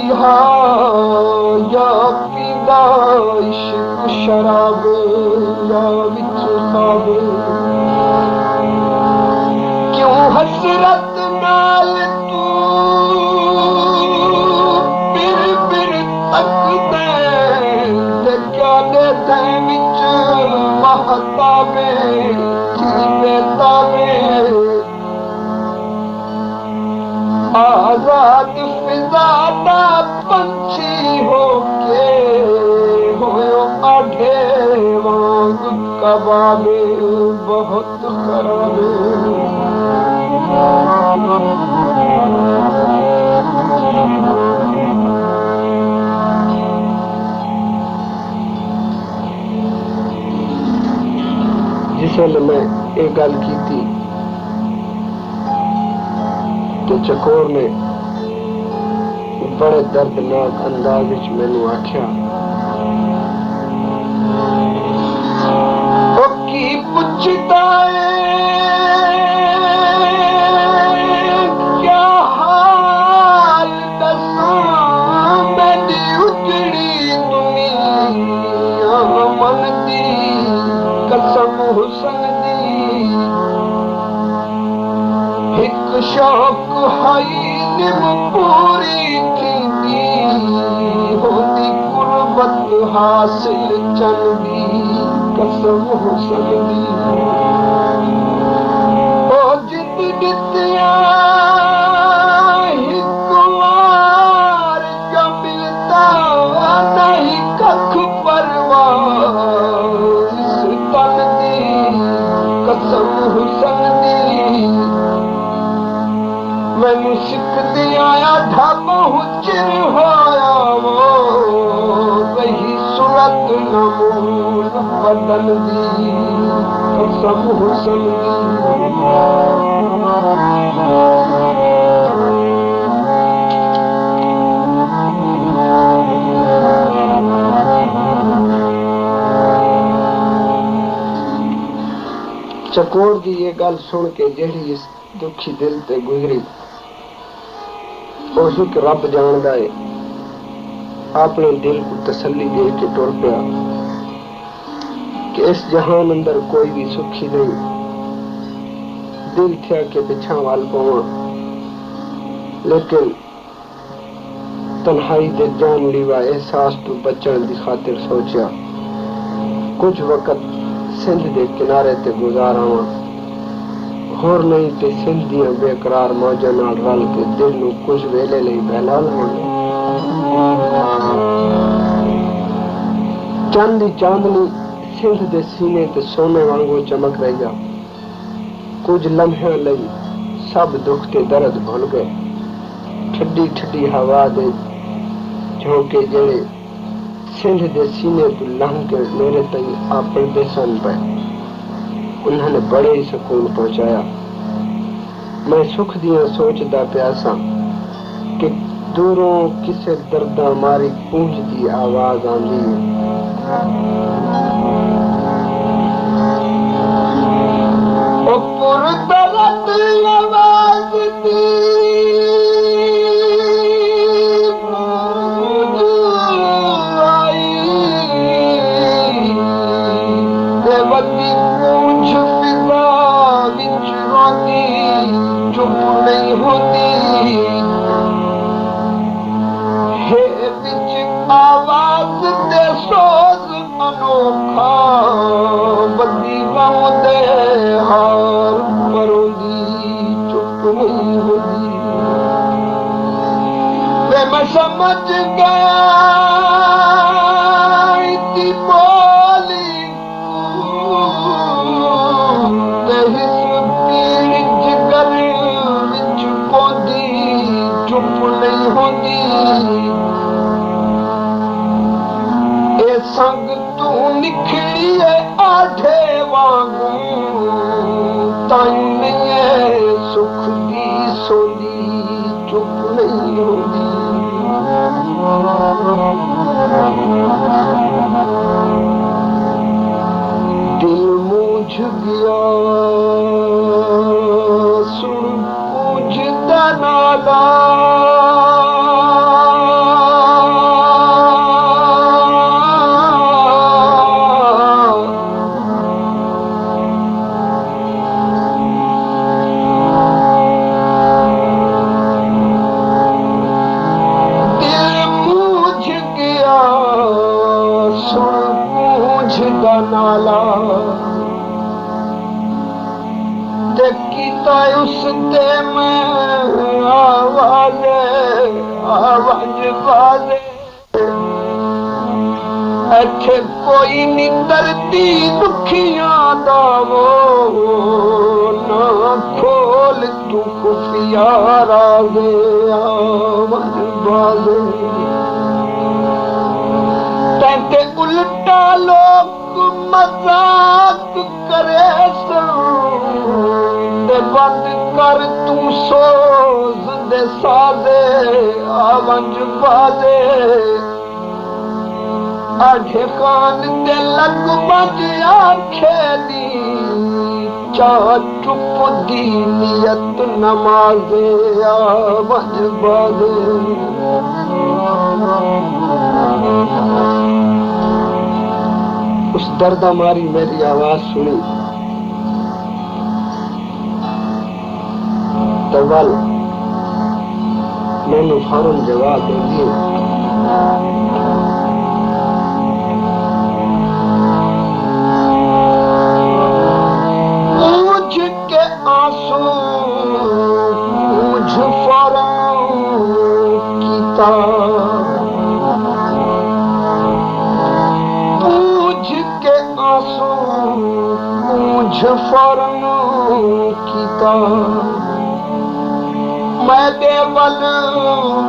रिहा या पीदा इश्क शराब या विच साबे क्यों हसरत नाल तू बिर बिर तकदे ते क्या दे थे विच महताबे जीवे ताबे आजाद फिजा दा पंछी होके होयो आढ़े वांग कबाबे बहुत खराबे जिस वेले मैं ये गल की थी तो चकोर ने बड़े दर्दनाक अंदाज विच मैनू आख्या ओ की पुछदा क्या हाल दसां मेरी उजड़ी दुनिया मन दी कसम हुसन दी एक शौक हाई निम पूरी थी होती कुर्बत हासिल चंदी कसम हुसन दी ओ जित दित्या हिकुआर जो मिलता नहीं कख परवाह इस तन दी कसम हुसन दी मैनू सिखदी आया ढब हुचिर होया वो वही सूरत नमून बदन दी कसम हुसन दी चकोर की ये गल सुन के जेड़ी इस दुखी दिल ते गुजरी उस रब जानदा है अपने दिल को तसल्ली दे के टुर पिया कि इस जहान अंदर कोई भी सुखी नहीं दिल थिया के पिछा वाल पवा लेकिन तन्हाई दे जान लीवा एहसास तो बचन की खातिर सोचा कुछ वक्त सिंध के किनारे ते गुजारावा होर नहीं ते सिंध दियां बेकरार मौजां नाल रल के दिल नूं कुछ वेले लई बहला लवांगे चंद दी चांदनी सिंध दे सीने ते सोने वांगू चमक रही कुछ लम्हे लई सब दुख ते दर्द भुल गए ठड्डी ठड्डी हवा दे झोंके जेड़े सिंध दे सीने तो लंघ के मेरे तई आपन दे सन पे उन्होंने बड़े ही सुकून पहुंचाया मैं सुख दिया सोचदा प्यासा कि दूरों किसे दर्दा मारी गूंजदी आवाज आंदी ओ पुर दर्द आवाज दी नहीं होती है विच आवाज दे सोज अनोखा बदी दे हार परोंदी चुप नहीं होती वे मैं समझ गया इतनी बोली नहीं होती ए संग तू निखड़ी है आधे वांगू ताई नहीं है सुख दी सोंदी चुप नहीं होती दिल मुझ गया सुन पूजदा नाला वाला ते कीता उस ते मैं आवाज़ बाज़े इत्थे कोई नी दर्दी दुखियां दा वो ना खोल तू खुफिया राज़े आवाज़ बाज़े तैते उल्टा लोग मजाक करे दे बंद कर तू सोज दे साजे आवाज़ बाज़े आधे कान ते लग बज आखे दी चा चुप दी नियत नमाज़े आवाज़ बाज़े उस दर्दा मारी मेरी आवाज सुनी तो वल मैंने फौरन जवाब दे दिए पूछ के आंसू पूछ फौरन कीता फौरन कीता मैं देवल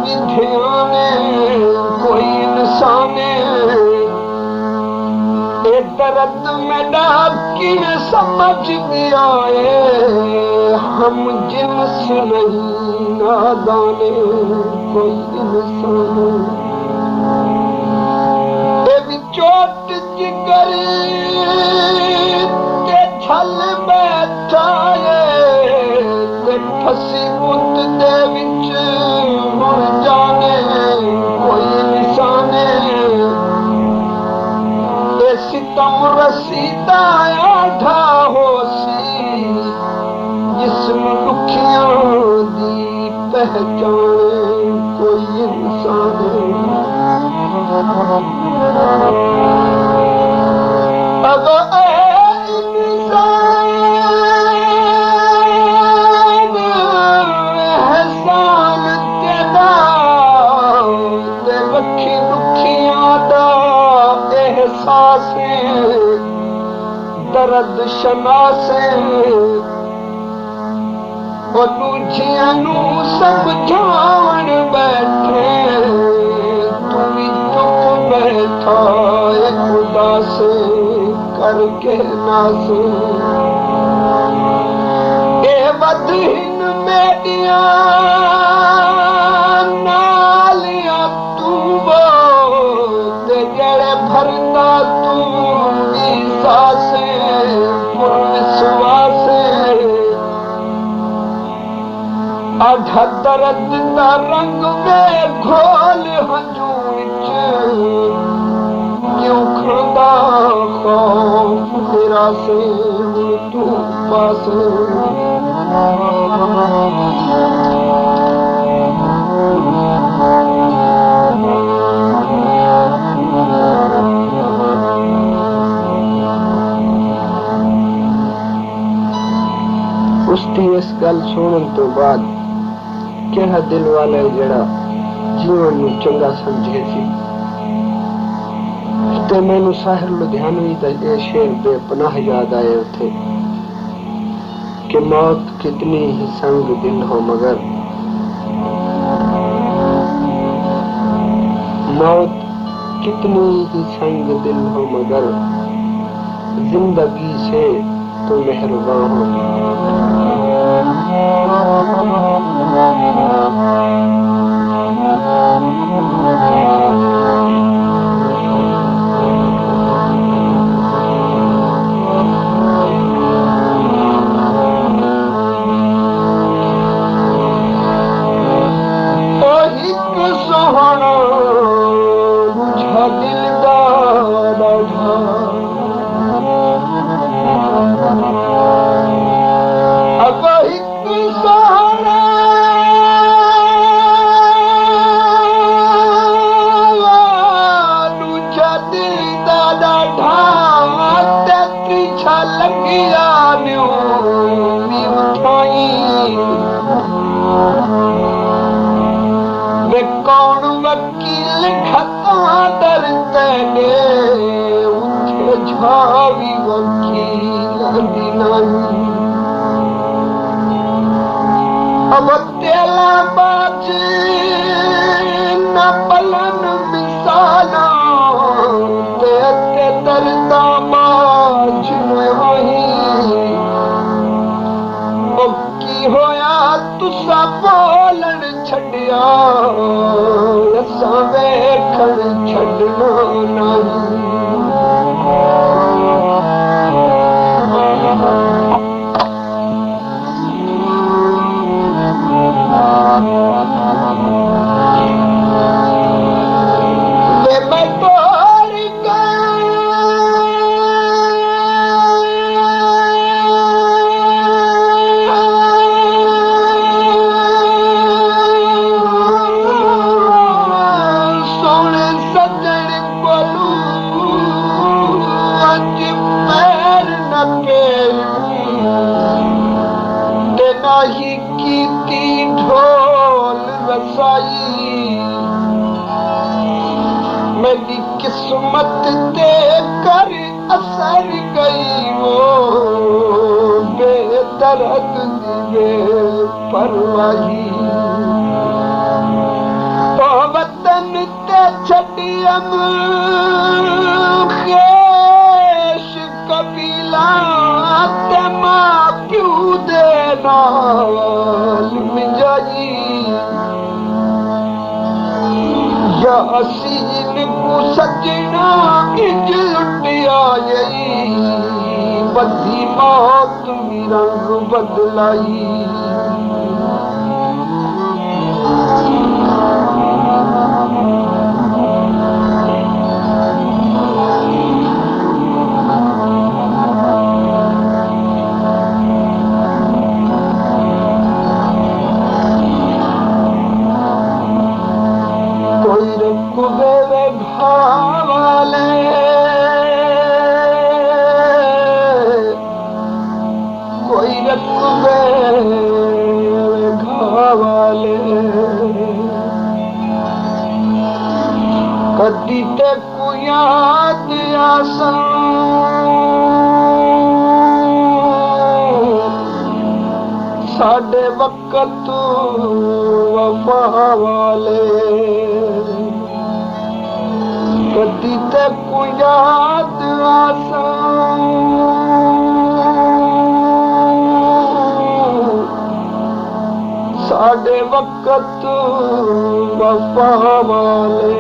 विध्याने कोई इंसान ए दर्द में डाक की समझ गया है हम जिन्स नहीं नादाने कोई इंसान ए भी चोट जिगर छल बैठा है फसी बुत दे विच मुड़ जाने कोई निशाने ए सितम रसीदा आधा होसी जिस्म दुखियां दी पहचाने कोई इंसान अगर दर्द शनासे और दूजियां नू समझावन बैठे तू भी चुप बैठा खुदा से करके नासे ए बदहिन मेडिया नालिया तू वो ते जड़े भरदा तू भी सासे आधा दर्द का रंग में घोल हजूच क्यों खंदा खौफ तेरा से तू पास उसकी इस गल सुनने तो बाद किहा दिल वाला जड़ा जीवन नू चंगा समझे सी ते मैनू साहिर लुधियानवी दा ये शेर बेपनाह याद आए उथे कि मौत कितनी ही संग दिल हो मगर मौत कितनी ही संग दिल हो मगर जिंदगी से तो मेहरबान हो छावी वकील नहीं अब तेला बाज न पलन मिसाला ते दर्दा बाज वही की होया तुसा बोलन छड़िया असां वेखण छड़ना नहीं मेरी किस्मत ते कर असर गई वो बेदर्द दिवे परवाही तो वतन ते छड़ियम खेश कबीला ते मां क्यों दे नाल मिजाई या असीन को सजना इंज लुटिया यही बदी मौत भी रंग बदलाई कदी ते को याद आसा साडे वक्त वफा वाले कदी ते को याद आसा साडे वक्त वफा वाले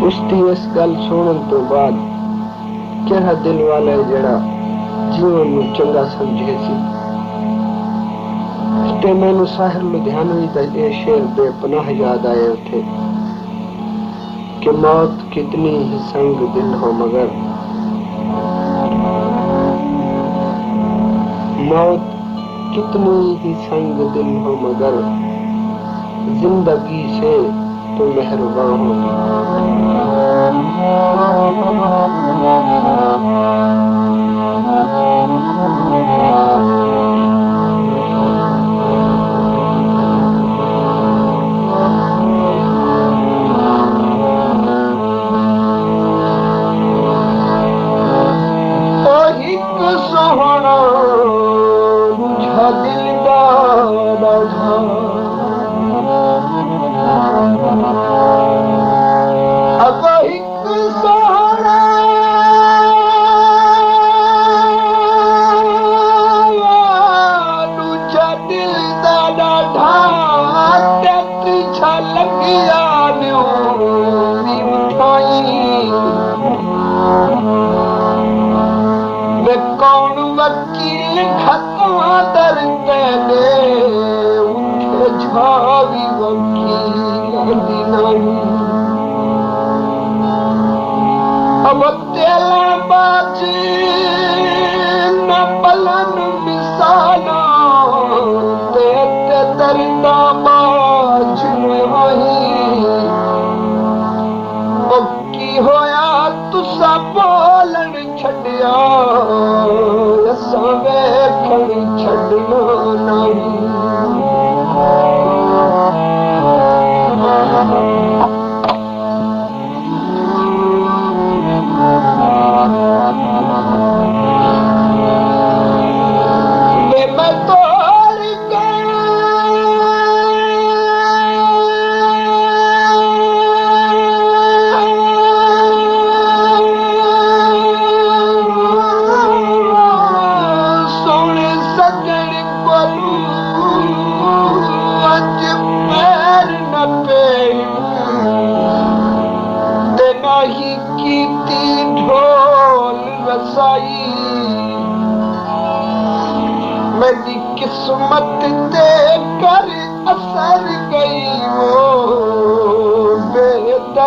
उसकी इस गल सुनने तो बाद क्या दिल वाला जड़ा जीवन में चंगा समझे सी ते मैनू साहिर लुधियानवी दा ये शेर बेपनाह याद आए उथे कि मौत कितनी ही संग दिल हो मगर मौत कितनी ही संग दिल हो मगर जिंदगी से तो मेहरबान सोहना बुझा दिल अब एक सोहना दूजा दिल दा ढा तुझा लगिया कौन वकील खतवा दर्द दे उठे झावी वकील नहीं अब तेला बाज न पलन मिसाला ते दर्दा बाज वही की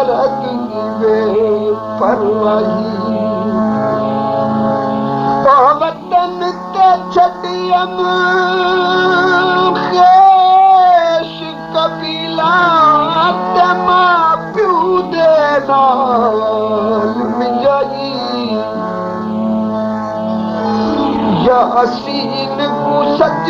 दर्द वे परवाही ओ वतन ते छड़ियम खेश कबीला ते मां प्यू दे नाल मिजाई यासीन को सच